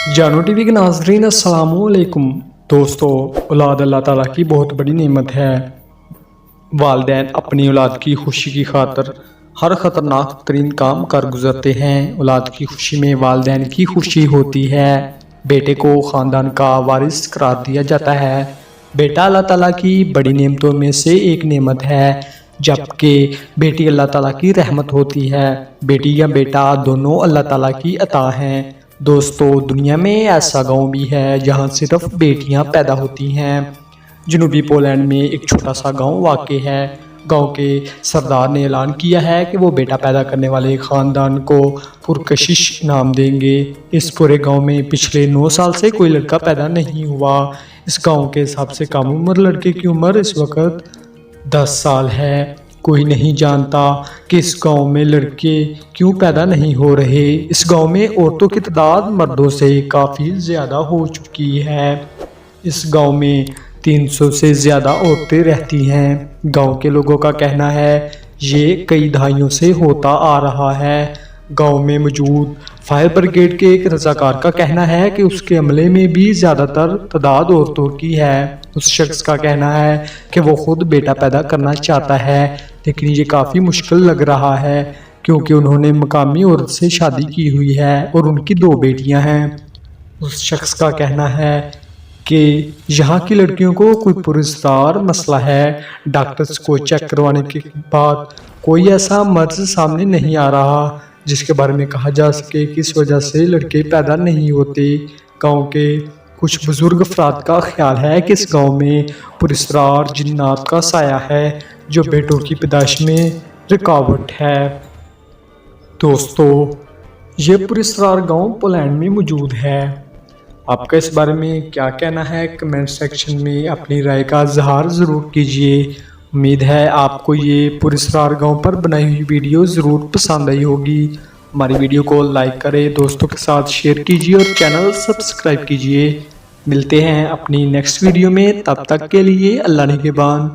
जानो टीवी के नाज़रीन अस्सलामुअलैकुम। दोस्तों, औलाद अल्लाह ताला की बहुत बड़ी नेमत है। वालिदैन अपनी औलाद की खुशी की खातिर हर ख़तरनाक तरीन काम कर गुजरते हैं। औलाद की खुशी में वालिदैन की खुशी होती है। बेटे को ख़ानदान का वारिस करार दिया जाता है। बेटा अल्लाह ताला की बड़ी नेमतों में से एक नेमत है, जबकि बेटी अल्लाह ताला की रहमत होती है। बेटी या बेटा दोनों अल्लाह ताला की अता हैं। दोस्तों, दुनिया में ऐसा गांव भी है जहां सिर्फ बेटियां पैदा होती हैं। जनूबी पोलैंड में एक छोटा सा गांव वाक़ है। गांव के सरदार ने ऐलान किया है कि वो बेटा पैदा करने वाले ख़ानदान को पुरकशिश इनाम देंगे। इस पूरे गांव में पिछले 9 साल से कोई लड़का पैदा नहीं हुआ। इस गांव के सबसे कम उम्र लड़के की उम्र इस वक्त 10 साल है। कोई नहीं जानता कि इस गांव में लड़के क्यों पैदा नहीं हो रहे। इस गांव में औरतों की तादाद मर्दों से काफ़ी ज़्यादा हो चुकी है। इस गांव में 300 से ज़्यादा औरतें रहती हैं। गांव के लोगों का कहना है ये कई दहाइयों से होता आ रहा है। गांव में मौजूद फायर ब्रिगेड के एक रजाकार का कहना है कि उसके अमले में भी ज़्यादातर तादाद औरतों की है। उस शख्स का कहना है कि वो खुद बेटा पैदा करना चाहता है, लेकिन ये काफ़ी मुश्किल लग रहा है क्योंकि उन्होंने मकामी औरत से शादी की हुई है और उनकी 2 बेटियां हैं। उस शख्स का कहना है कि यहाँ की लड़कियों को कोई पुरस्कार मसला है। डॉक्टर्स को चेक करवाने के बाद कोई ऐसा मर्ज सामने नहीं आ रहा जिसके बारे में कहा जा सके कि इस वजह से लड़के पैदा नहीं होते। गाँव के कुछ बुजुर्ग अफराद का ख्याल है कि इस गांव में पुरस्कार जिन्नात का साया है जो बेटों की पैदाइश में रुकावट है। दोस्तों, ये पुरस्कार गांव पोलैंड में मौजूद है। आपका इस बारे में क्या कहना है? कमेंट सेक्शन में अपनी राय का इजहार ज़रूर कीजिए। उम्मीद है आपको ये पुरस्कार गांव पर बनाई हुई वीडियो ज़रूर पसंद आई होगी। हमारी वीडियो को लाइक करें, दोस्तों के साथ शेयर कीजिए और चैनल सब्सक्राइब कीजिए। मिलते हैं अपनी नेक्स्ट वीडियो में, तब तक के लिए अल्लाह निगहबान।